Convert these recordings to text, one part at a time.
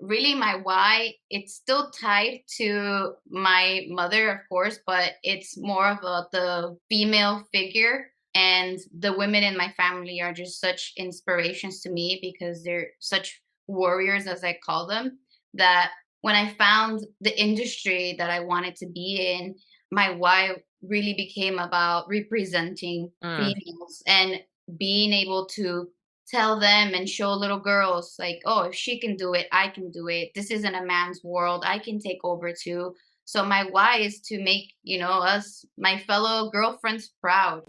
really my why, it's still tied to my mother, of course, but it's more of the female figure. And the women in my family are just such inspirations to me because they're such warriors, as I call them, that when I found the industry that I wanted to be in, my why really became about representing Mm. females and being able to tell them and show little girls like, oh, if she can do it, I can do it. This isn't a man's world. I can take over too. So my why is to make, us, my fellow girlfriends, proud.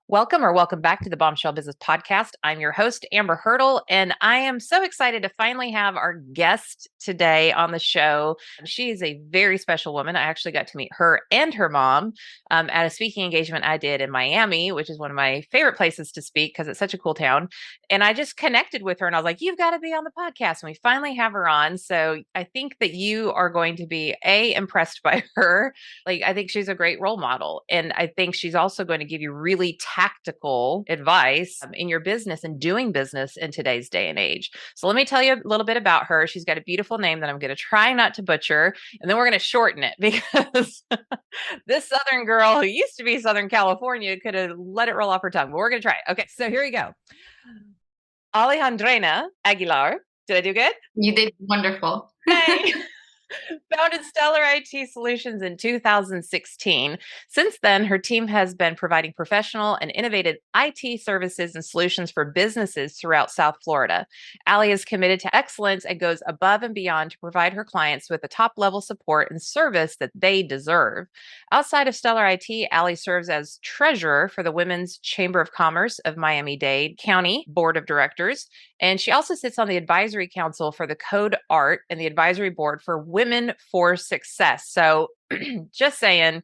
Welcome back to the Bombshell Business Podcast. I'm your host, Amber Hurdle, and I am so excited to finally have our guest today on the show. She is a very special woman. I actually got to meet her and her mom at a speaking engagement I did in Miami, which is one of my favorite places to speak because it's such a cool town. And I just connected with her and I was like, you've got to be on the podcast. And we finally have her on. So I think that you are going to be impressed by her. Like, I think she's a great role model. And I think she's also going to give you really tactical advice in your business and doing business in today's day and age. So let me tell you a little bit about her. She's got a beautiful name that I'm going to try not to butcher. And then we're going to shorten it because this Southern girl who used to be Southern California could have let it roll off her tongue. But we're going to try it. Okay, so here we go. Alejandrina Aguilar. Did I do good? You did wonderful. Hey. Founded Stellar IT Solutions in 2016. Since then, her team has been providing professional and innovative IT services and solutions for businesses throughout South Florida. Allie is committed to excellence and goes above and beyond to provide her clients with the top level support and service that they deserve. Outside of Stellar IT, Allie serves as treasurer for the Women's Chamber of Commerce of Miami-Dade County Board of Directors. And she also sits on the advisory council for the Code Art and the advisory board for Women for Success. So just saying,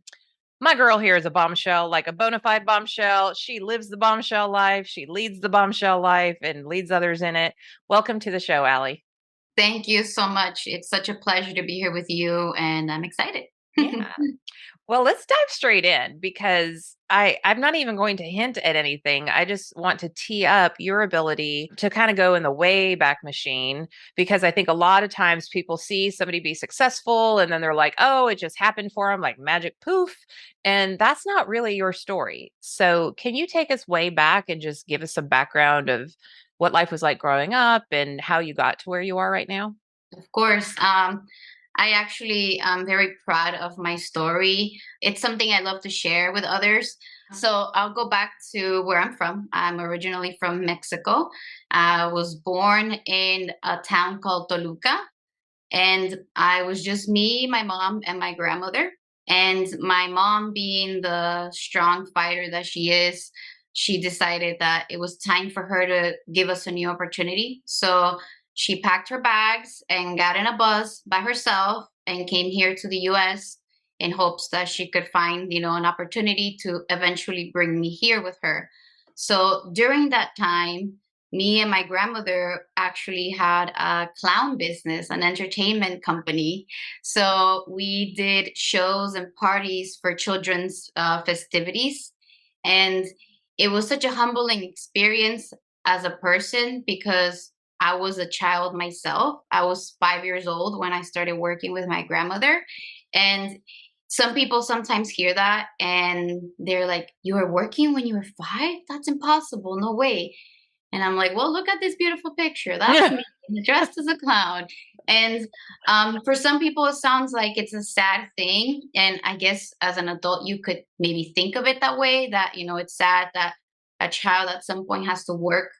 my girl here is a bombshell, like a bona fide bombshell. She lives the bombshell life. She leads the bombshell life and leads others in it. Welcome to the show, Allie. Thank you so much. It's such a pleasure to be here with you, and I'm excited. Yeah. Well, let's dive straight in because I'm not even going to hint at anything. I just want to tee up your ability to kind of go in the way back machine because I think a lot of times people see somebody be successful and then they're like, oh, it just happened for them like magic poof. And that's not really your story. So can you take us way back and just give us some background of what life was like growing up and how you got to where you are right now? Of course. I actually am very proud of my story. It's something I love to share with others. So I'll go back to where I'm from. I'm originally from Mexico. I was born in a town called Toluca, and I was just me, my mom, and my grandmother. And my mom, being the strong fighter that she is, she decided that it was time for her to give us a new opportunity. So she packed her bags and got in a bus by herself and came here to the US in hopes that she could find, an opportunity to eventually bring me here with her. So during that time, me and my grandmother actually had a clown business, an entertainment company. So we did shows and parties for children's festivities. And it was such a humbling experience as a person because I was a child myself. I was 5 years old when I started working with my grandmother. And some people sometimes hear that and they're like, you were working when you were 5? That's impossible. No way. And I'm like, well, look at this beautiful picture. That's me dressed as a clown. And for some people, it sounds like it's a sad thing. And I guess as an adult, you could maybe think of it that way, that, it's sad that a child at some point has to work,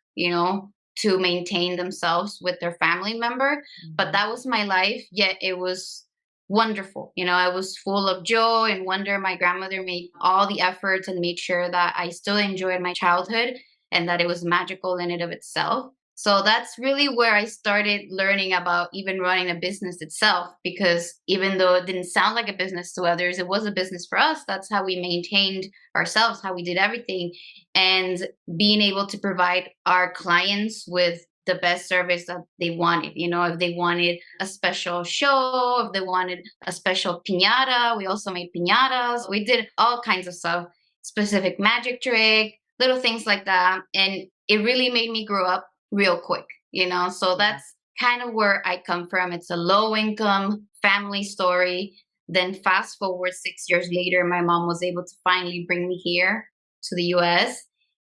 to maintain themselves with their family member. But that was my life. Yet it was wonderful. I was full of joy and wonder. My grandmother made all the efforts and made sure that I still enjoyed my childhood and that it was magical in and of itself. So that's really where I started learning about even running a business itself, because even though it didn't sound like a business to others, it was a business for us. That's how we maintained ourselves, how we did everything. And being able to provide our clients with the best service that they wanted. You know, if they wanted a special show, if they wanted a special piñata, we also made piñatas. We did all kinds of stuff, specific magic trick, little things like that. And it really made me grow up real quick, you know? So Yeah. that's kind of where I come from. It's a low income family story. Then fast forward 6 years later, my mom was able to finally bring me here to the US.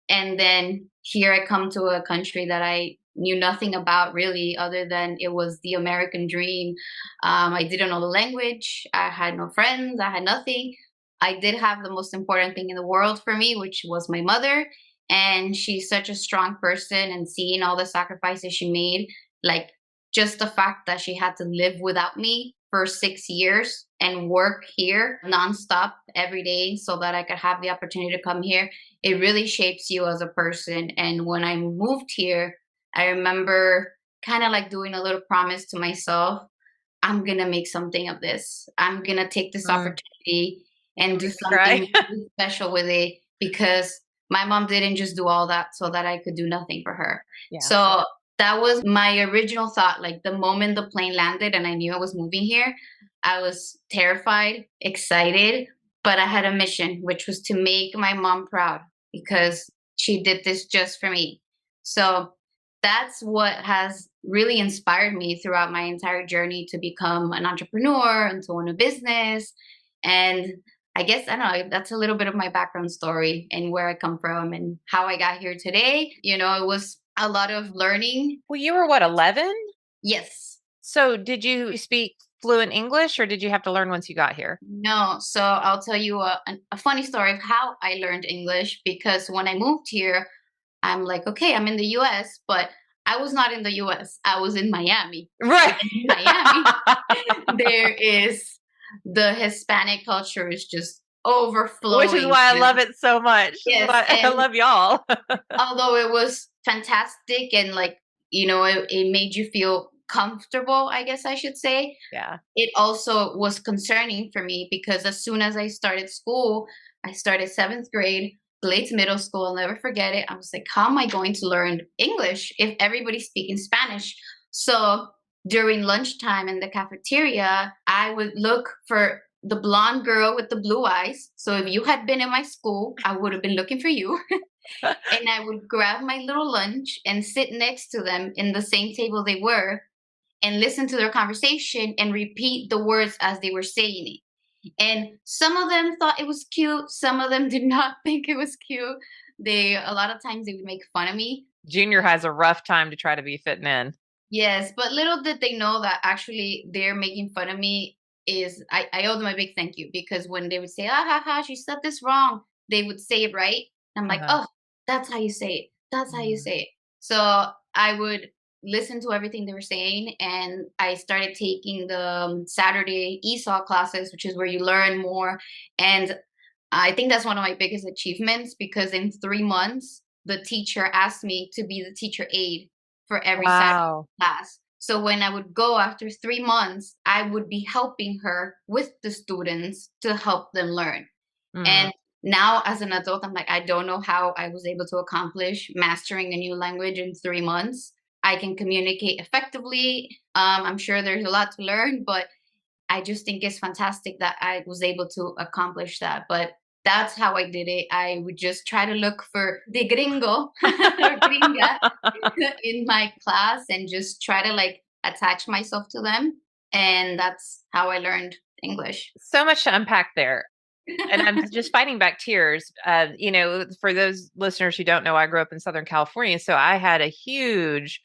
And then here I come to a country that I knew nothing about really, other than it was the American dream. I didn't know the language. I had no friends. I had nothing. I did have the most important thing in the world for me, which was my mother. And she's such a strong person, and seeing all the sacrifices she made, like just the fact that she had to live without me for 6 years and work here nonstop every day so that I could have the opportunity to come here, it really shapes you as a person. And when I moved here, I remember kind of like doing a little promise to myself, I'm going to make something of this. I'm going to take this Mm, opportunity and do make me cry. something really special with it, because my mom didn't just do all that so that I could do nothing for her. Yeah. So that was my original thought. Like the moment the plane landed and I knew I was moving here, I was terrified, excited, but I had a mission, which was to make my mom proud, because she did this just for me. So that's what has really inspired me throughout my entire journey to become an entrepreneur and to own a business. And I guess, I don't know, that's a little bit of my background story and where I come from and how I got here today. You know, it was a lot of learning. Well, you were what, 11? Yes. So did you speak fluent English or did you have to learn once you got here? No. So I'll tell you a funny story of how I learned English, because when I moved here, I'm like, okay, I'm in the US, but I was not in the US. I was in Miami. Right. And in Miami, there is the Hispanic culture is just Which is overflowing why I with, love it so much. This is yes. why I And love y'all. although it was fantastic and like, you know, it made you feel comfortable, I guess I should say, Yeah. it also was concerning for me, because as soon as I started school, I started seventh grade, late middle school, I'll never forget it. I was like, how am I going to learn English if everybody's speaking Spanish? So during lunchtime in the cafeteria, I would look for the blonde girl with the blue eyes. So if you had been in my school, I would have been looking for you. And I would grab my little lunch and sit next to them in the same table they were, and listen to their conversation and repeat the words as they were saying it. And some of them thought it was cute, some of them did not think it was cute. They, a lot of times they would make fun of me. Junior has a rough time to try to be fitting in. Yes, but little did they know that actually they're making fun of me. Is I owe them a big thank you, because when they would say, ah ha ha, she said this wrong, they would say it right. And I'm like, Uh-huh. oh, that's how you say it. That's how you Mm. say it. So I would listen to everything they were saying, and I started taking the Saturday ESOL classes, which is where you learn more. And I think that's one of my biggest achievements, because in 3 months, the teacher asked me to be the teacher aide for every Saturday Wow. class. So when I would go after 3 months, I would be helping her with the students to help them learn. Mm. And now as an adult, I'm like, I don't know how I was able to accomplish mastering a new language in 3 months. I can communicate effectively. I'm sure there's a lot to learn, but I just think it's fantastic that I was able to accomplish that. But that's how I did it. I would just try to look for the gringo or gringa in my class and just try to like attach myself to them. And that's how I learned English. So much to unpack there. And I'm just fighting back tears. For those listeners who don't know, I grew up in Southern California, so I had a huge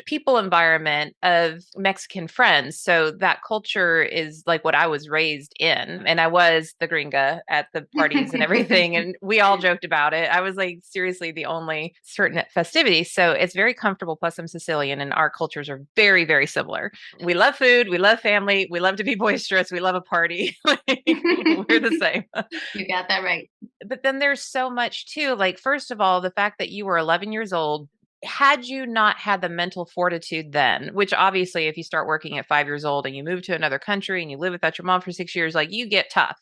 people environment of Mexican friends. So that culture is like what I was raised in. And I was the gringa at the parties and everything. And we all joked about it. I was like seriously the only certain at festivities. So it's very comfortable. Plus, I'm Sicilian and our cultures are very, very similar. We love food. We love family. We love to be boisterous. We love a party. We're the same. You got that right. But then there's so much too. Like, first of all, the fact that you were 11 years old had you not had the mental fortitude then, which obviously if you start working at 5 years old and you move to another country and you live without your mom for 6 years, like you get tough.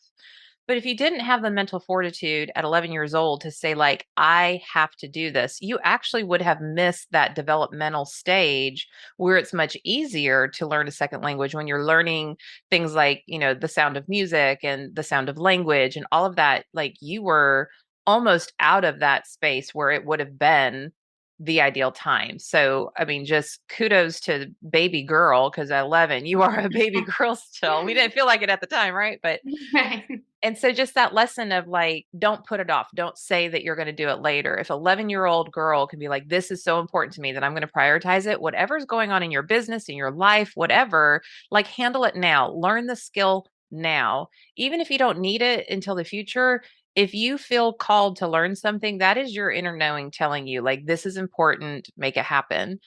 But if you didn't have the mental fortitude at 11 years old to say, like, I have to do this, you actually would have missed that developmental stage where it's much easier to learn a second language when you're learning things like, the sound of music and the sound of language and all of that. Like, you were almost out of that space where it would have been the ideal time. So, I mean, just kudos to baby girl, because at 11, you are a baby girl still. We didn't feel like it at the time, right? But Right. and so just that lesson of like, don't put it off. Don't say that you're going to do it later. If 11-year-old girl can be like, this is so important to me that I'm going to prioritize it, whatever's going on in your business, in your life, whatever, like handle it now, learn the skill now. Even if you don't need it until the future, if you feel called to learn something, that is your inner knowing telling you like, this is important, make it happen.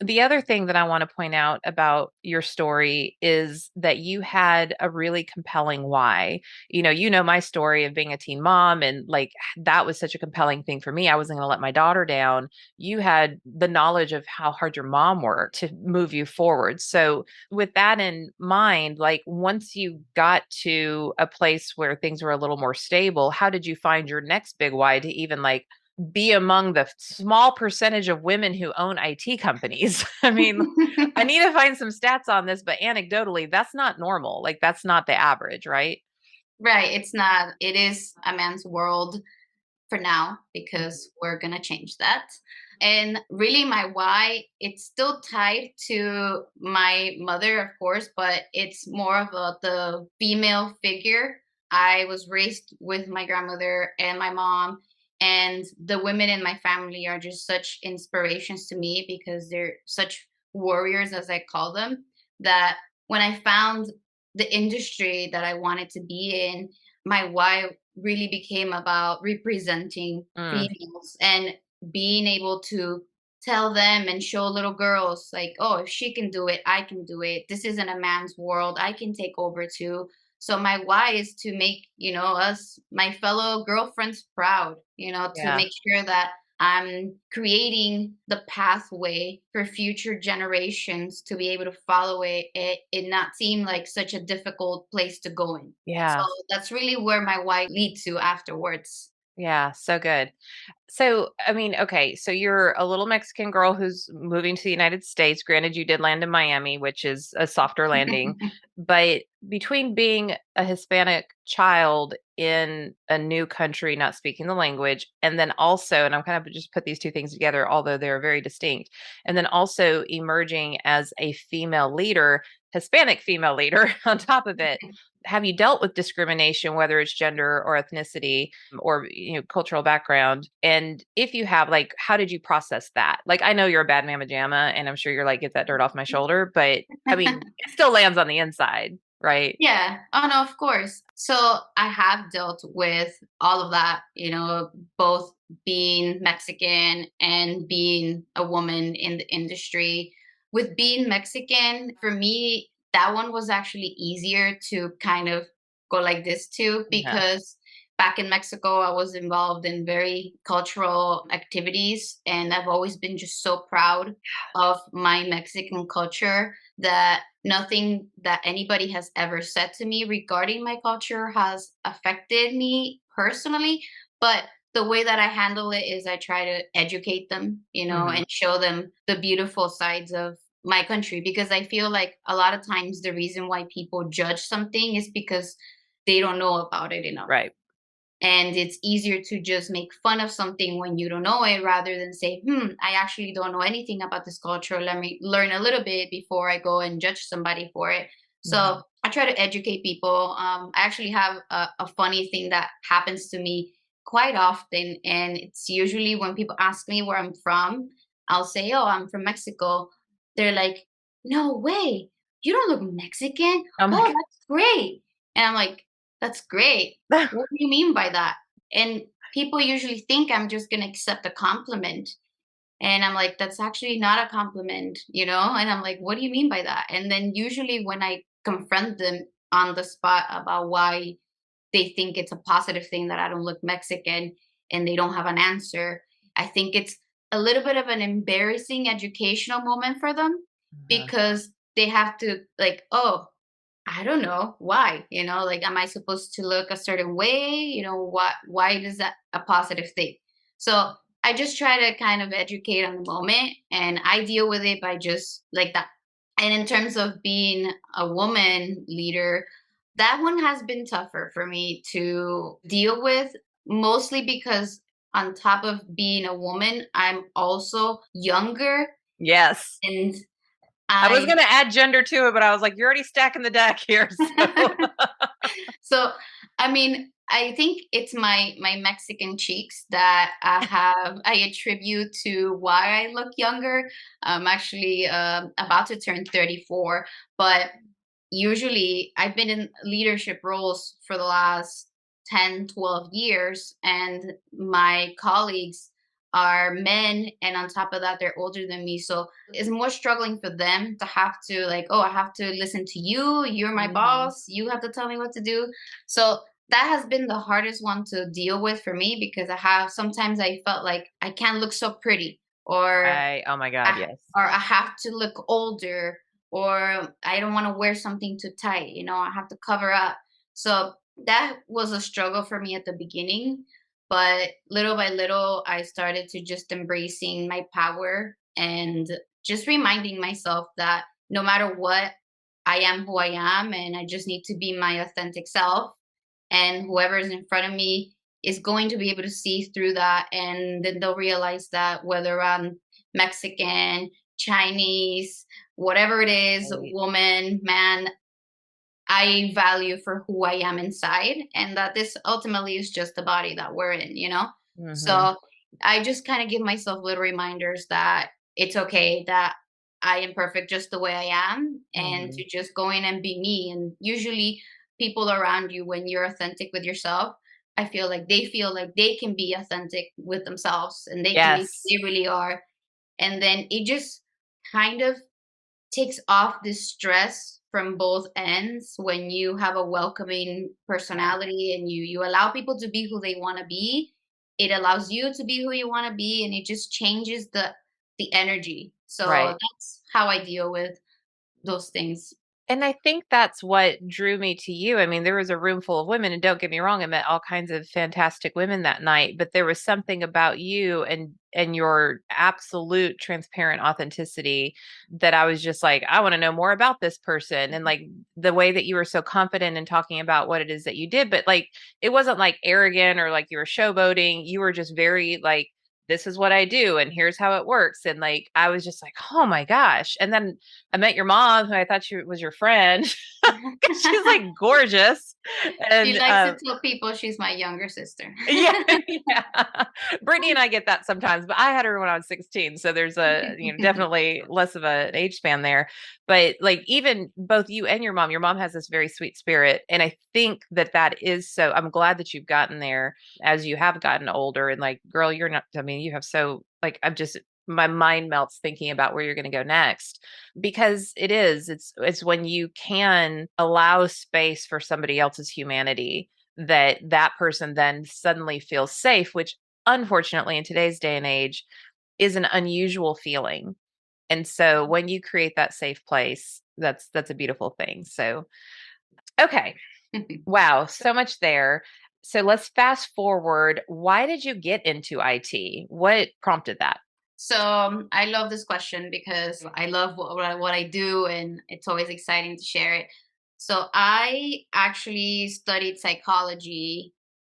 The other thing that I want to point out about your story is that you had a really compelling why. My story of being a teen mom, and like that was such a compelling thing for me. I wasn't going to let my daughter down. You had the knowledge of how hard your mom worked to move you forward. So, with that in mind, like once you got to a place where things were a little more stable, how did you find your next big why to even like be among the small percentage of women who own IT companies? I mean, I need to find some stats on this, but anecdotally, that's not normal. Like, that's not the average, right? Right. It's not, it is a man's world for now because we're going to change that. And really, my why, it's still tied to my mother, of course, but it's more of the female figure. I was raised with my grandmother and my mom, and the women in my family are just such inspirations to me because they're such warriors, as I call them, that when I found the industry that I wanted to be in, my why really became about representing Mm, females and being able to tell them and show little girls like, oh, if she can do it, I can do it. This isn't a man's world, I can take over too. So my why is to make, us, my fellow girlfriends, proud, to yeah. make sure that I'm creating the pathway for future generations to be able to follow it not seem like such a difficult place to go in. So Yeah. that's really where my why leads to afterwards. Yeah. So good. So, I mean, okay, so you're a little Mexican girl who's moving to the United States. Granted, you did land in Miami, which is a softer landing, but between being a Hispanic child in a new country, not speaking the language, and then also, and I'm kind of just put these two things together, although they're very distinct, and then also emerging as a female leader, Hispanic female leader on top of it. Have you dealt with discrimination, whether it's gender or ethnicity or cultural background? And if you have, like, how did you process that? Like, I know you're a bad mama jamma, and I'm sure you're like, get that dirt off my shoulder, but I mean, it still lands on the inside, right? Yeah. Oh, no, of course. So I have dealt with all of that, both being Mexican and being a woman in the industry. With being Mexican, for me, that one was actually easier to kind of go like this too, Yeah. because back in Mexico, I was involved in very cultural activities. And I've always been just so proud of my Mexican culture that nothing that anybody has ever said to me regarding my culture has affected me personally. But the way that I handle it is I try to educate them, Hmm. and show them the beautiful sides of my country, because I feel like a lot of times the reason why people judge something is because they don't know about it enough. Right. And it's easier to just make fun of something when you don't know it rather than say, I actually don't know anything about this culture. Let me learn a little bit before I go and judge somebody for it. Hmm. So I try to educate people. I actually have a funny thing that happens to me quite often. And it's usually when people ask me where I'm from, I'll say, oh, I'm from Mexico. They're like, no way. You don't look Mexican. Oh my Oh, that's great. And I'm like, that's great. God. What do you mean by that? And people usually think I'm just going to accept a compliment. And I'm like, that's actually not a compliment, And I'm like, what do you mean by that? And then usually when I confront them on the spot about why they think it's a positive thing that I don't look Mexican and they don't have an answer, I think it's a little bit of an embarrassing educational moment for them Uh-huh. because they have to like, oh, I don't know why, like, am I supposed to look a certain way? Why is that a positive thing? So I just try to kind of educate on the moment and I deal with it by just like that. And in terms of being a woman leader, that one has been tougher for me to deal with, mostly because on top of being a woman, I'm also younger Yes. and I was I going to add gender to it, but I was like, you're already stacking the deck here. So, So, I mean, I think it's my Mexican cheeks that I attribute to why I look younger. I'm actually about to turn 34, but usually I've been in leadership roles for the last 10, 12 years, and my colleagues are men, and on top of that, they're older than me. So it's more struggling for them to have to, like, oh, I have to listen to you. You're my mhm. boss. You have to tell me what to do. So that has been the hardest one to deal with for me because sometimes I felt like I can't look so pretty, or Right. Oh my God. Yes. I have to look older, or I don't want to wear something too tight, I have to cover up. So that was a struggle for me at the beginning, but little by little I started to just embracing my power and just reminding myself that no matter what, I am who I am and I just need to be my authentic self, and whoever is in front of me is going to be able to see through that, and then they'll realize that whether I'm Mexican, Chinese, whatever it is, Right. woman, man, I value for who I am inside, and that this ultimately is just the body that we're in. Hmm. So I just kind of give myself little reminders that it's okay, that I am perfect just the way I am, and Hmm. to just go in and be me. And usually, people around you, when you're authentic with yourself, I feel like they can be authentic with themselves and they can be who Yes. they really are. And then it just kind of takes off this stress from both ends when you have a welcoming Yeah. personality and you allow people to be who they want to be. It allows you to be who you want to be, and it just changes the energy. So Right. that's how I deal with those things. And I think that's what drew me to you. I mean, there was a room full of women, and don't get me wrong, I met all kinds of fantastic women that night, but there was something about you and your absolute transparent authenticity that I was just like, I want to know more about this person. And like the way that you were so confident in talking about what it is that you did, but like it wasn't like arrogant or like you were showboating. You were just very like, this is what I do and here's how it works. And like I was just like, oh my gosh. And then I met your mom, who I thought she was your friend. She's like gorgeous. She And likes to tell people she's my younger sister. yeah, yeah. Brittany and I get that sometimes, but I had her when I was 16. So there's definitely less of an age span there. But like even both you and your mom has this very sweet spirit. And I think that that is so, I'm glad that you've gotten there as you have gotten older. And like, girl, you're not, I mean, you have so, like, I'm just, my mind melts thinking about where you're going to go next because it's when you can allow space for somebody else's humanity that that person then suddenly feels safe, which unfortunately in today's day and age is an unusual feeling. And so when you create that safe place, that's a beautiful thing. So okay. Wow, so much there. So let's fast forward. Why did you get into IT? What prompted that? So I love this question because I love what I do, and it's always exciting to share it. So I actually studied psychology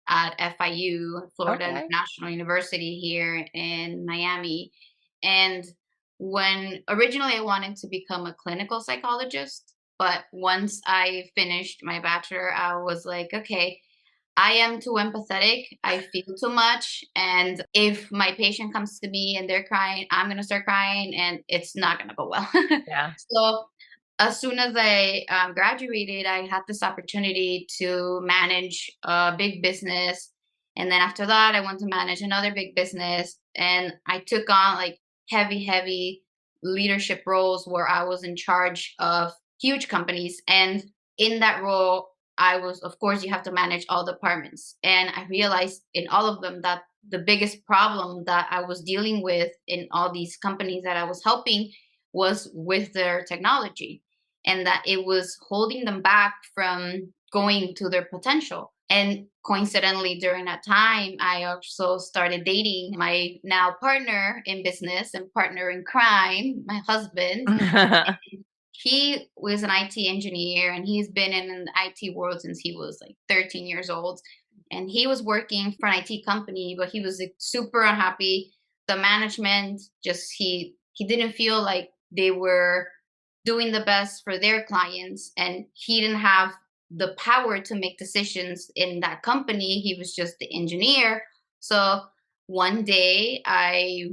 at FIU, Florida Okay. International University here in Miami. And when originally I wanted to become a clinical psychologist, but once I finished my bachelor, I was like, okay, I am too empathetic. I feel too much. And if my patient comes to me and they're crying, I'm going to start crying and it's not going to go well. Yeah. So, as soon as I graduated, I had this opportunity to manage a big business. And then after that, I went to manage another big business. And I took on like heavy leadership roles where I was in charge of huge companies. And in that role, of course, you have to manage all departments. And I realized in all of them that the biggest problem that I was dealing with in all these companies that I was helping was with their technology, and that it was holding them back from going to their potential. And coincidentally, during that time, I also started dating my now partner in business and partner in crime, my husband. He was an IT engineer, and he's been in the IT world since he was like 13 years old. And he was working for an IT company, but he was like, super unhappy. The management just he didn't feel like they were doing the best for their clients, and he didn't have the power to make decisions in that company. He was just the engineer. So one day I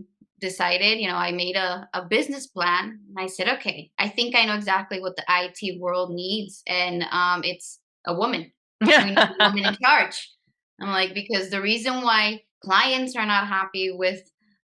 decided, I made a business plan, and I said, okay, I think I know exactly what the IT world needs. And it's a woman. We need a woman in charge. I'm like, because the reason why clients are not happy with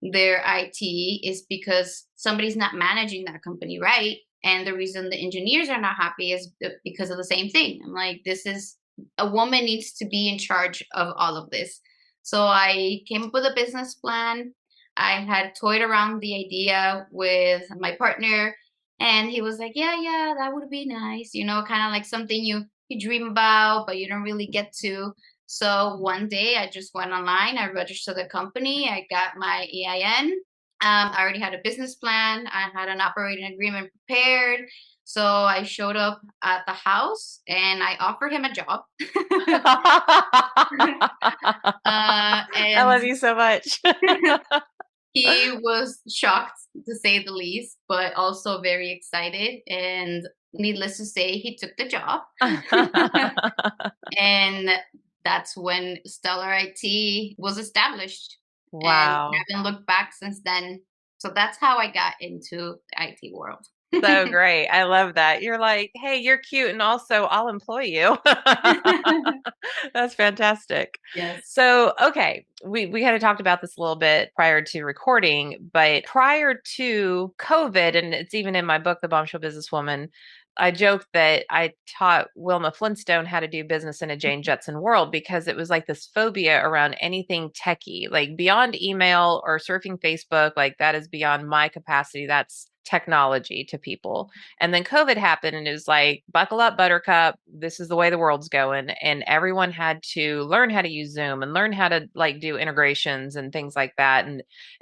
their IT is because somebody's not managing that company right. And the reason the engineers are not happy is because of the same thing. I'm like, this is a woman needs to be in charge of all of this. So I came up with a business plan. I had toyed around the idea with my partner, and he was like, yeah, yeah, that would be nice. Kind of like something you dream about, but you don't really get to. So one day I just went online, I registered the company, I got my EIN. I already had a business plan, I had an operating agreement prepared. So I showed up at the house and I offered him a job. I And love you so much. he was shocked, to say the least, but also very excited. And needless to say, he took the job. And that's when Stellar IT was established. And Wow. haven't looked back since then. So that's how I got into the IT world. So great. I love that. You're like, hey, you're cute, and also I'll employ you. That's fantastic. Yes. So, okay, we kind of talked about this a little bit prior to recording, but prior to COVID, and it's even in my book, The Bombshell Business Woman, I joked that I taught Wilma Flintstone how to do business in a Jane Jetson world because it was like this phobia around anything techie, like beyond email or surfing Facebook, like that is beyond my capacity. That's technology to people. And then COVID happened and it was like, buckle up, buttercup. This is the way the world's going. And everyone had to learn how to use Zoom and learn how to like do integrations and things like that.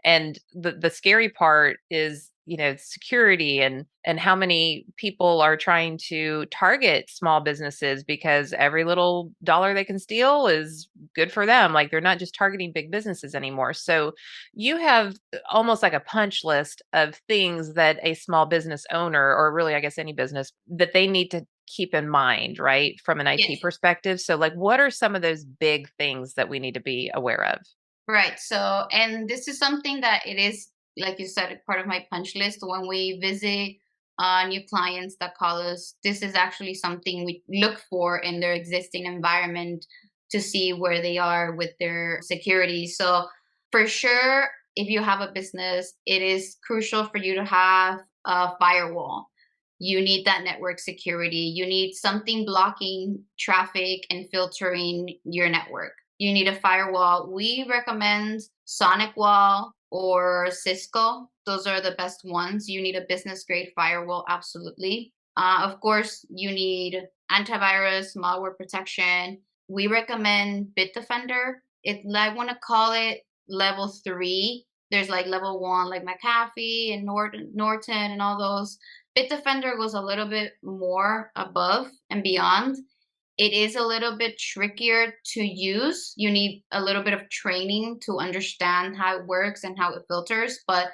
And the scary part is, security and how many people are trying to target small businesses because every little dollar they can steal is good for them. Like they're not just targeting big businesses anymore. So you have almost like a punch list of things that a small business owner, or really, I guess, any business, that they need to keep in mind, right? From an IT Yes. perspective. So, like, what are some of those big things that we need to be aware of? Right. So, and this is something that it is, like you said, part of my punch list. When we visit new clients that call us, this is actually something we look for in their existing environment to see where they are with their security. So, for sure, if you have a business, it is crucial for you to have a firewall. You need that network security. You need something blocking traffic and filtering your network. You need a firewall. We recommend Sonic Wall or Cisco. Those are the best ones. You need a business grade firewall, absolutely. Of course, you need antivirus, malware protection. We recommend Bitdefender. I want to call it level 3. There's like level 1, like McAfee and Norton and all those. Bitdefender goes a little bit more above and beyond. It is a little bit trickier to use. You need a little bit of training to understand how it works and how it filters, but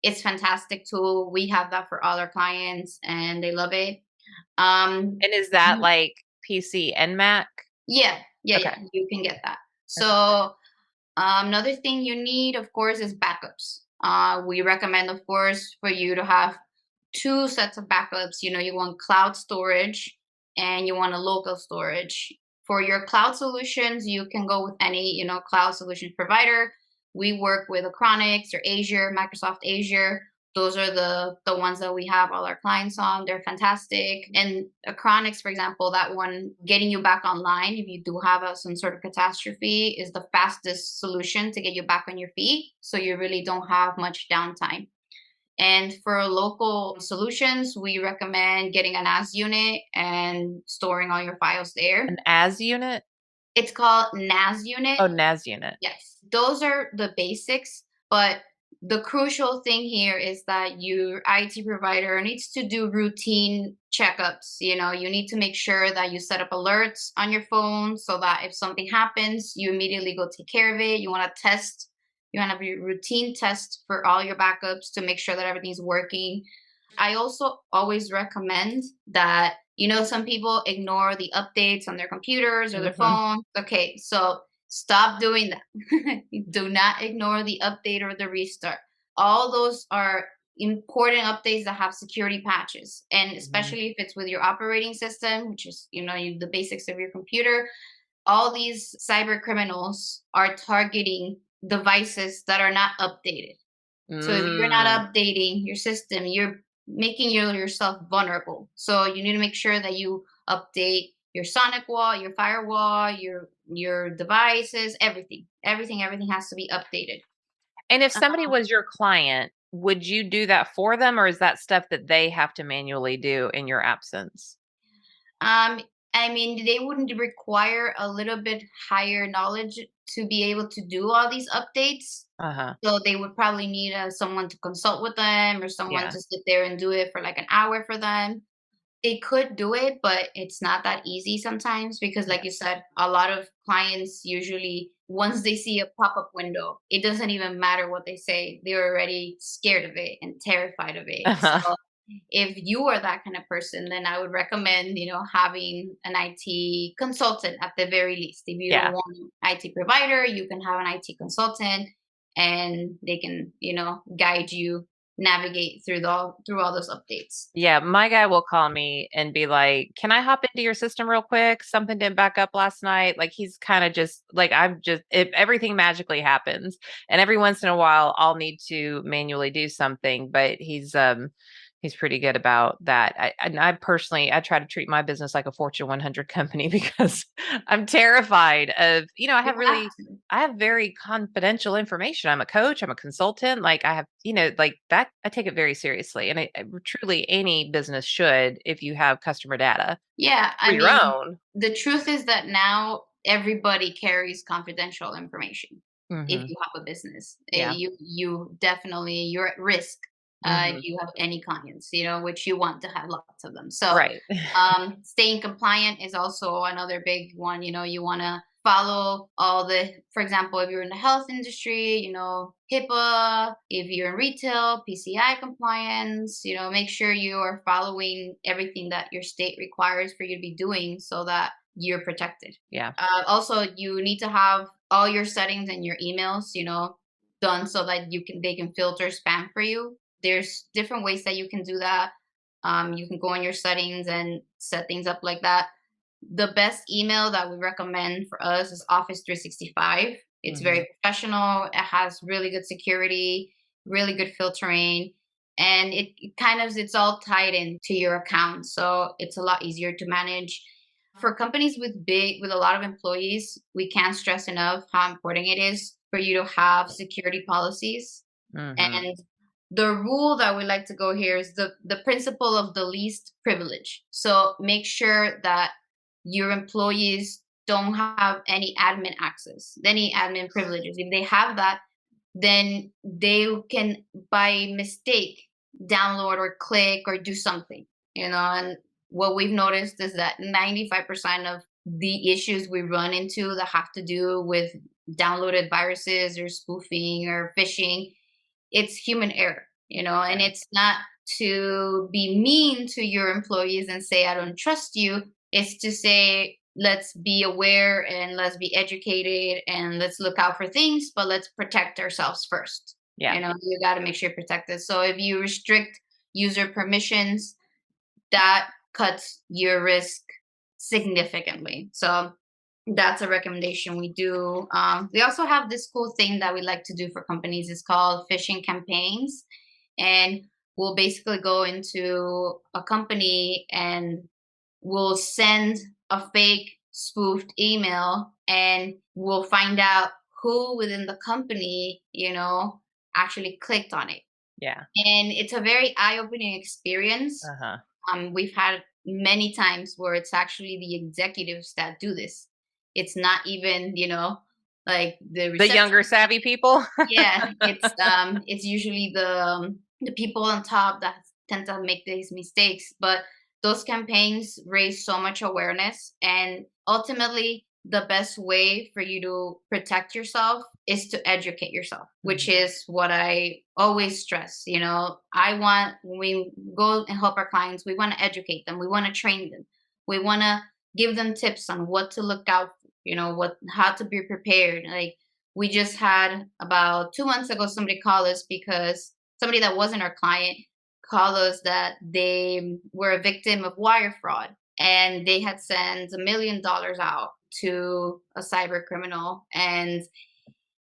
it's fantastic tool. We have that for all our clients and they love it. And is that like PC and Mac? Yeah, yeah, Okay. yeah, you can get that. Okay. So another thing you need, of course, is backups. We recommend, of course, for you to have 2 sets of backups. You want cloud storage and you want a local storage. For your cloud solutions, you can go with any, cloud solution provider. We work with Acronix or Azure, Microsoft Azure. Those are the ones that we have all our clients on. They're fantastic. And Chronics, for example, that one, getting you back online if you do have some sort of catastrophe, is the fastest solution to get you back on your feet. So you really don't have much downtime. And for local solutions, we recommend getting an AS unit and storing all your files there. An as unit? It's called NAS unit. Oh, NAS unit. Yes, those are the basics, but the crucial thing here is that your IT provider needs to do routine checkups. You need to make sure that you set up alerts on your phone so that if something happens, you immediately go take care of it. You want to test, you want to have a routine test for all your backups to make sure that everything's working. I also always recommend that, some people ignore the updates on their computers or their phone. Okay, so stop doing that. Do not ignore the update or the restart. All those are important updates that have security patches. And especially if it's with your operating system, which is, the basics of your computer, all these cyber criminals are targeting devices that are not updated. So if you're not updating your system, you're making yourself vulnerable. So you need to make sure that you update your sonic wall, your firewall, your devices, everything has to be updated. And if somebody was your client, would you do that for them, or is that stuff that they have to manually do in your absence? I mean, they wouldn't require a little bit higher knowledge to be able to do all these updates. So they would probably need someone to consult with them or someone to sit there and do it for like an hour for them. They could do it, but it's not that easy sometimes because, like you said, a lot of clients usually, once they see a pop-up window, it doesn't even matter what they say. They're already scared of it and terrified of it. So if you are that kind of person, then I would recommend, having an IT consultant at the very least. If you don't want an IT provider, you can have an IT consultant and they can, guide you, navigate through all those updates. Yeah, my guy will call me and be like, "Can I hop into your system real quick? Something didn't back up last night." Like he's kind of just like, if everything magically happens, and every once in a while I'll need to manually do something, but he's pretty good about that. I personally, I try to treat my business like a Fortune 100 company because I'm terrified of, I have very confidential information. I'm a coach, I'm a consultant. Like I have, like that, I take it very seriously. And truly any business should, if you have customer data. Yeah. For your own. The truth is that now everybody carries confidential information. If you have a business, you definitely, you're at risk. If you have any clients, which you want to have lots of them. So, staying compliant is also another big one. You want to follow all for example, if you're in the health industry, HIPAA, if you're in retail, PCI compliance, make sure you are following everything that your state requires for you to be doing so that you're protected. Yeah. Also, you need to have all your settings and your emails, done so that they can filter spam for you. There's different ways that you can do that. You can go in your settings and set things up like that. The best email that we recommend for us is Office 365. It's very professional. It has really good security, really good filtering, and it's all tied into your account. So it's a lot easier to manage. For companies with a lot of employees, we can't stress enough how important it is for you to have security policies. And the rule that we like to go here is the principle of the least privilege. So make sure that your employees don't have any admin access, any admin privileges. If they have that, then they can, by mistake, download or click or do something, and what we've noticed is that 95% of the issues we run into that have to do with downloaded viruses or spoofing or phishing, it's human error, and it's not to be mean to your employees and say, I don't trust you. It's to say, let's be aware and let's be educated and let's look out for things, but let's protect ourselves first. Yeah. You got to make sure you're protected. So if you restrict user permissions, that cuts your risk significantly. So that's a recommendation we do. We also have this cool thing that we like to do for companies. It's called phishing campaigns. and we'll basically go into a company and we'll send a fake spoofed email, and we'll find out who within the company, actually clicked on it. Yeah. And it's a very eye-opening experience. Uh-huh. We've had many times where it's actually the executives that do this. It's not even, like the The younger reception. savvy people? Yeah, it's usually the people on top that tend to make these mistakes. But those campaigns raise so much awareness, and ultimately, the best way for you to protect yourself is to educate yourself, which Mhm. is what I always stress. I want, when we go and help our clients, we want to educate them, we want to train them, we want to give them tips on what to look out for, what how to be prepared. Like, we just had about 2 months ago somebody call us because somebody that wasn't our client called us that they were a victim of wire fraud, and they had sent $1 million out to a cyber criminal. And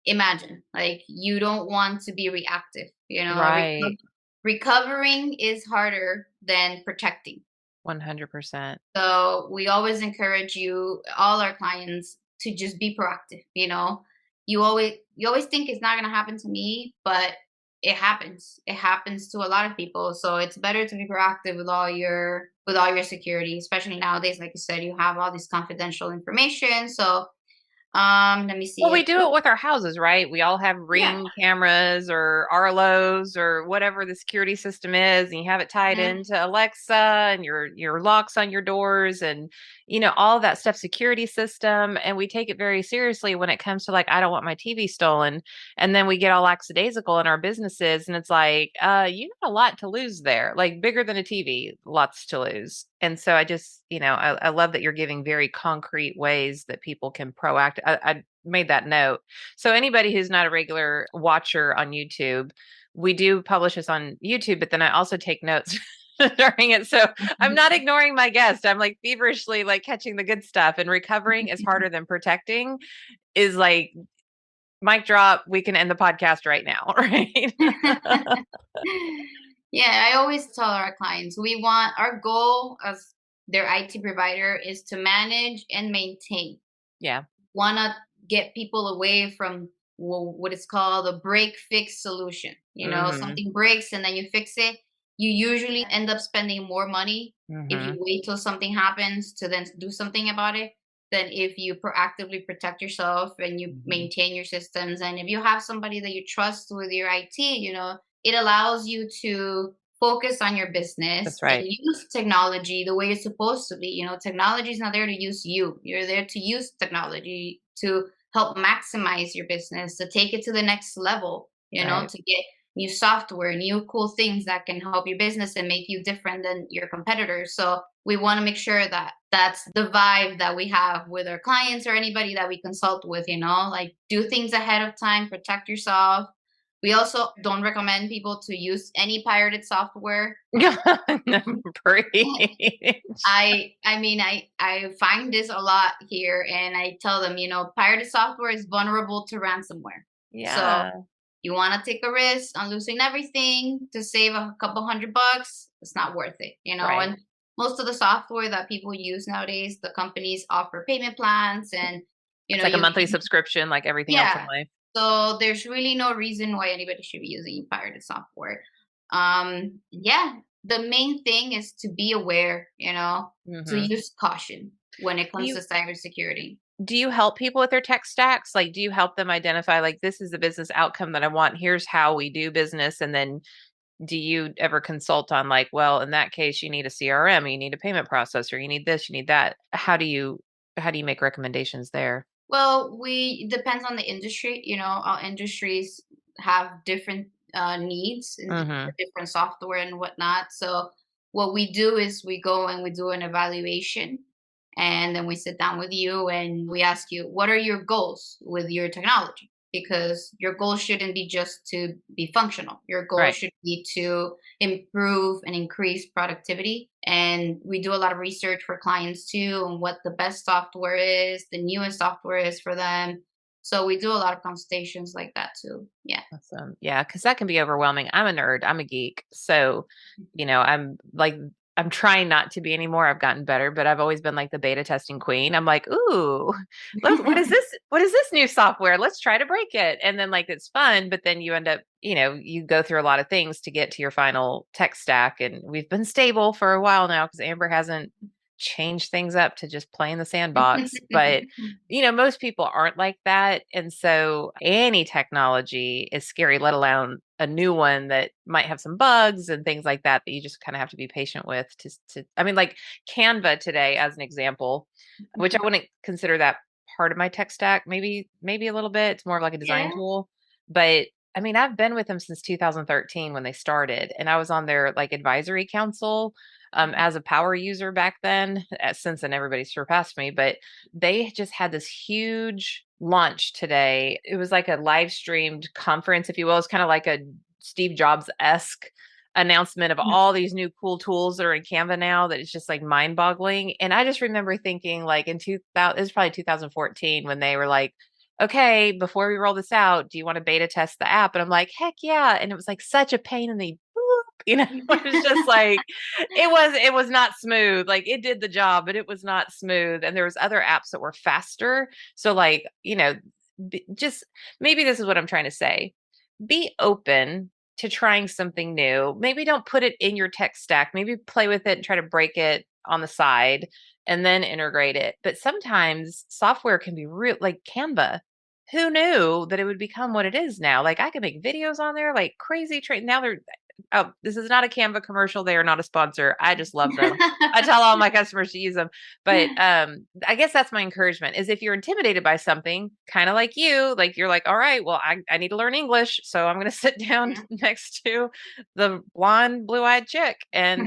imagine, like, you don't want to be reactive. Right. Recovering is harder than protecting. 100%. So we always encourage all our clients, to just be proactive. You always think it's not gonna happen to me, but it happens. It happens to a lot of people. So it's better to be proactive with all your security, especially nowadays. Like you said, you have all this confidential information. So let me Well, see we if do it with our houses, right? We all have yeah. Ring cameras or Arlos or whatever the security system is, and you have it tied Mhm. into Alexa and your locks on your doors and all that stuff, security system. And we take it very seriously when it comes to like, I don't want my TV stolen. And then we get all lackadaisical in our businesses, and it's like, you got a lot to lose there, like bigger than a TV, lots to lose. And so I just, I love that you're giving very concrete ways that people can proact. I made that note. So anybody who's not a regular watcher on YouTube, we do publish this on YouTube, but then I also take notes during it. So I'm not ignoring my guest. I'm like feverishly like catching the good stuff, and recovering is harder than protecting is like mic drop. We can end the podcast right now, right? Yeah, I always tell our clients, our goal as their IT provider is to manage and maintain. Yeah. Want to get people away from what is called a break fix solution. Mhm. Something breaks and then you fix it. You usually end up spending more money if you Mhm. wait till something happens to then do something about it, than if you proactively protect yourself and you maintain your systems. And if you have somebody that you trust with your IT, it allows you to focus on your business That's and right. use technology the way it's supposed to be. Technology is not there to use you. You're there to use technology to help maximize your business, to take it to the next level, Right. to get new software, new cool things that can help your business and make you different than your competitors. So we want to make sure that that's the vibe that we have with our clients or anybody that we consult with, like, do things ahead of time, protect yourself. We also don't recommend people to use any pirated software. Preach. I find this a lot here, and I tell them, pirated software is vulnerable to ransomware. So Yeah. you want to take a risk on losing everything to save a couple $100? It's not worth it. Right. And most of the software that people use nowadays, the companies offer payment plans, and It's like a you monthly can, subscription like everything else in yeah. life. So there's really no reason why anybody should be using pirated software. Yeah, the main thing is to be aware, to Mhm. use caution when it Do comes you to cybersecurity. do you help people with their tech stacks? Like, do you help them identify, like, this is the business outcome that I want? Here's how we do business. And then do you ever consult on, like, well, in that case, you need a CRM, you need a payment processor, you need this, you need that. How do you make recommendations there? Well, we depends on the industry. All industries have different needs and Mhm. different software and whatnot. So what we do is we go and we do an evaluation, and then we sit down with you and we ask you, what are your goals with your technology? Because your goal shouldn't be just to be functional. Your goal Right. should be to improve and increase productivity. And we do a lot of research for clients too on what the best software is, the newest software is for them. So we do a lot of consultations like that too. Yeah. Awesome. Yeah, because that can be overwhelming. I'm a nerd. I'm a geek. So, I'm like, I'm trying not to be anymore. I've gotten better, but I've always been like the beta testing queen. I'm like, ooh, look, what is this? What is this new software? Let's try to break it. And then like it's fun, but then you end up, you go through a lot of things to get to your final tech stack. And we've been stable for a while now because Amber hasn't changed things up to just play in the sandbox. But most people aren't like that. And so any technology is scary, let alone a new one that might have some bugs and things like that you just kind of have to be patient with I mean, like Canva today, as an example, which I wouldn't consider that part of my tech stack, maybe a little bit. It's more of like a design Yeah. tool. But I mean, I've been with them since 2013 when they started, and I was on their like advisory council as a power user back then. Since then, everybody's surpassed me, but they just had this huge launch today. It was like a live streamed conference, if you will. It's kind of like a Steve Jobs-esque announcement of all these new cool tools that are in Canva now that it's just like mind boggling. And I just remember thinking like in 2000, it was probably 2014 when they were like, okay, before we roll this out, do you want to beta test the app? And I'm like, heck yeah. And it was like such a pain in the it was just like it was not smooth. Like it did the job, but it was not smooth. And there was other apps that were faster. So like, just maybe this is what I'm trying to say. Be open to trying something new. Maybe don't put it in your tech stack. Maybe play with it and try to break it on the side and then integrate it. But sometimes software can be real, like Canva. Who knew that it would become what it is now? Like I can make videos on there, like crazy. Now they're oh, this is not a Canva commercial. They are not a sponsor. I just love them. I tell all my customers to use them. But I guess that's my encouragement is if you're intimidated by something, kind of like you, like you're like, all right, well, I need to learn English. So I'm going to sit down next to the blonde, blue-eyed chick and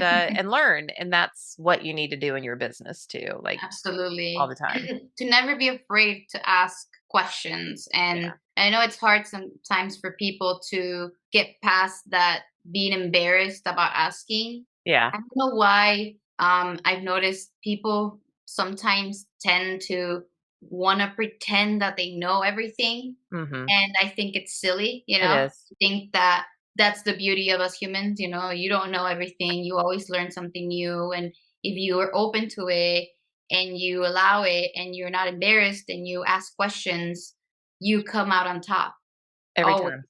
learn. And that's what you need to do in your business too, like all Absolutely. the time. And to never be afraid to ask questions. And Yeah. I know it's hard sometimes for people to get past that being embarrassed about asking. Yeah. I don't know why I've noticed people sometimes tend to want to pretend that they know everything. Mm-hmm. And I think it's silly, It is. I think that that's the beauty of us humans, you don't know everything. You always learn something new. And if you are open to it and you allow it and you're not embarrassed and you ask questions, you come out on top. Every Always, time.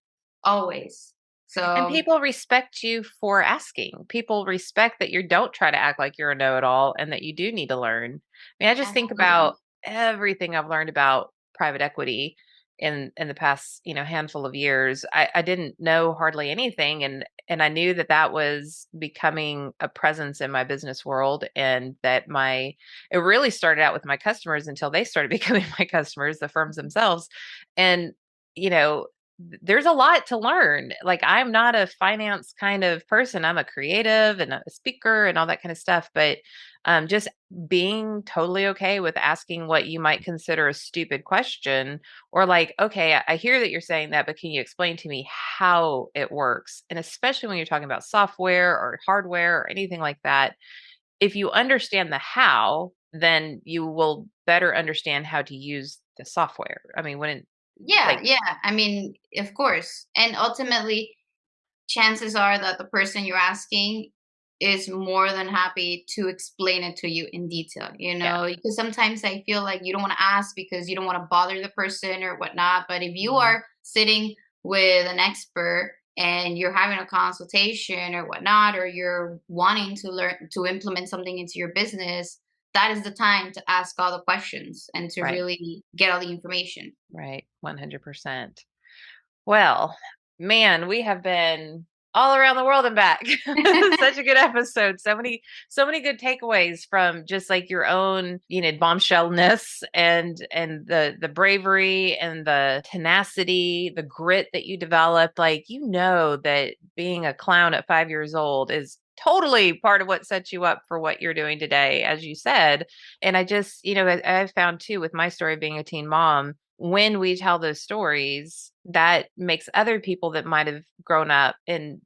always. And So, people respect you for asking. People respect that you don't try to act like you're a know-it-all and that you do need to learn. I mean, I just think absolutely. about everything I've learned about private equity in the past, handful of years. I didn't know hardly anything, and I knew that that was becoming a presence in my business world, and that it really started out with my customers until they started becoming my customers, the firms themselves. And you know there's a lot to learn. Like I'm not a finance kind of person. I'm a creative and a speaker and all that kind of stuff. But just being totally okay with asking what you might consider a stupid question, or like, okay, I hear that you're saying that, but can you explain to me how it works? And especially when you're talking about software or hardware or anything like that, if you understand the how, then you will better understand how to use the software. I mean, when Yeah, like, yeah. I mean, of course. And ultimately, chances are that the person you're asking is more than happy to explain it to you in detail, yeah. because sometimes I feel like you don't want to ask because you don't want to bother the person or whatnot. But if you Mhm. are sitting with an expert and you're having a consultation or whatnot, or you're wanting to learn to implement something into your business, that is the time to ask all the questions and to Right. really get all the information. Right. 100%. Well, man, we have been all around the world and back. Such a good episode. So many good takeaways from just like your own, bombshellness and the bravery and the tenacity, the grit that you developed. Like, that being a clown at 5 years old is totally part of what sets you up for what you're doing today, as you said. And I just, I've found too with my story of being a teen mom, when we tell those stories, that makes other people that might have grown up in,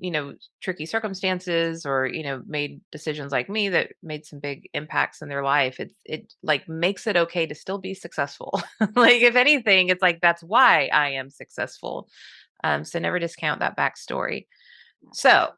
tricky circumstances or, made decisions like me that made some big impacts in their life. It like makes it okay to still be successful. Like if anything, it's like, that's why I am successful. So never discount that backstory. So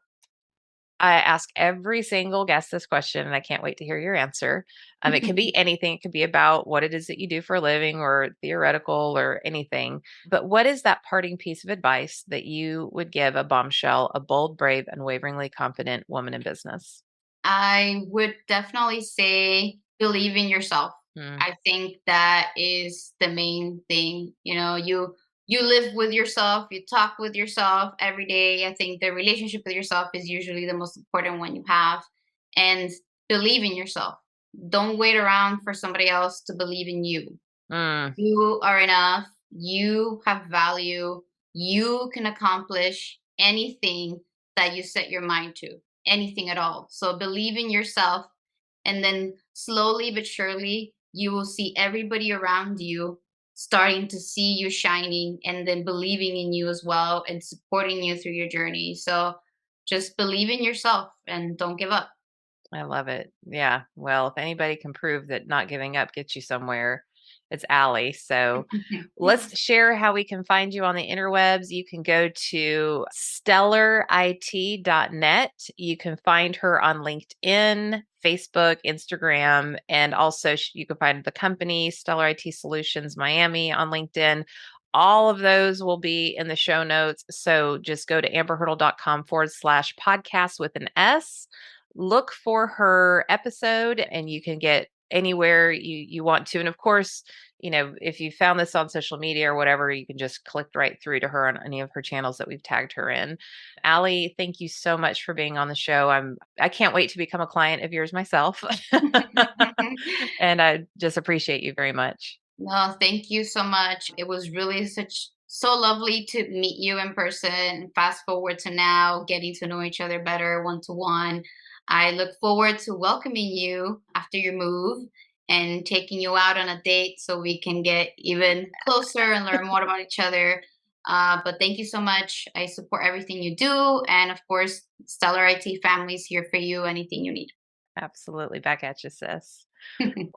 I ask every single guest this question, and I can't wait to hear your answer. It can be anything. It could be about what it is that you do for a living or theoretical or anything. But what is that parting piece of advice that you would give a bombshell, a bold, brave, unwaveringly confident woman in business? I would definitely say believe in yourself. Mm, I think that is the main thing. You live with yourself, you talk with yourself every day. I think the relationship with yourself is usually the most important one you have. And believe in yourself. Don't wait around for somebody else to believe in you. mm, You are enough. You have value. You can accomplish anything that you set your mind to, anything at all. So believe in yourself. And then slowly but surely, you will see everybody around you starting to see you shining and then believing in you as well and supporting you through your journey. So just believe in yourself and don't give up. I love it. Yeah. Well, if anybody can prove that not giving up gets you somewhere, it's Allie. So let's share how we can find you on the interwebs. You can go to stellarit.net. You can find her on LinkedIn, Facebook, Instagram, and also you can find the company Stellar IT Solutions Miami on LinkedIn. All of those will be in the show notes. So just go to amberhurdle.com/podcast with an S. Look for her episode and you can get anywhere you want to. And of course, if you found this on social media or whatever, you can just click right through to her on any of her channels that we've tagged her in. Allie, thank you so much for being on the show. I can't wait to become a client of yours myself. And I just appreciate you very much. No, thank you so much. It was really so lovely to meet you in person. Fast forward to now, getting to know each other better one to one. I look forward to welcoming you after your move and taking you out on a date so we can get even closer and learn more about each other. But thank you so much. I support everything you do. And of course, Stellar IT family is here for you, anything you need. Absolutely. Back at you, sis.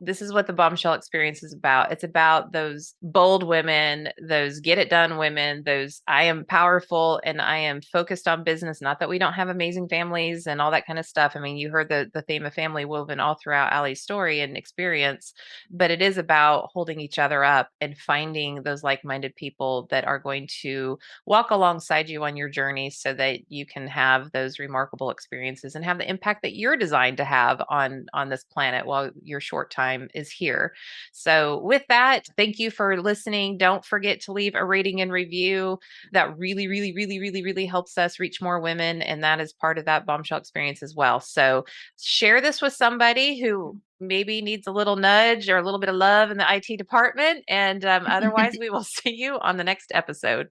This is what the bombshell experience is about. It's about those bold women, those get it done women, those I am powerful and I am focused on business. Not that we don't have amazing families and all that kind of stuff. I mean, you heard the theme of family woven all throughout Allie's story and experience, but it is about holding each other up and finding those like-minded people that are going to walk alongside you on your journey so that you can have those remarkable experiences and have the impact that you're designed to have on this planet while your short time is here. So with that, thank you for listening. Don't forget to leave a rating and review. That really, really, really, really, really helps us reach more women. And that is part of that bombshell experience as well. So share this with somebody who maybe needs a little nudge or a little bit of love in the IT department. And otherwise, we will see you on the next episode.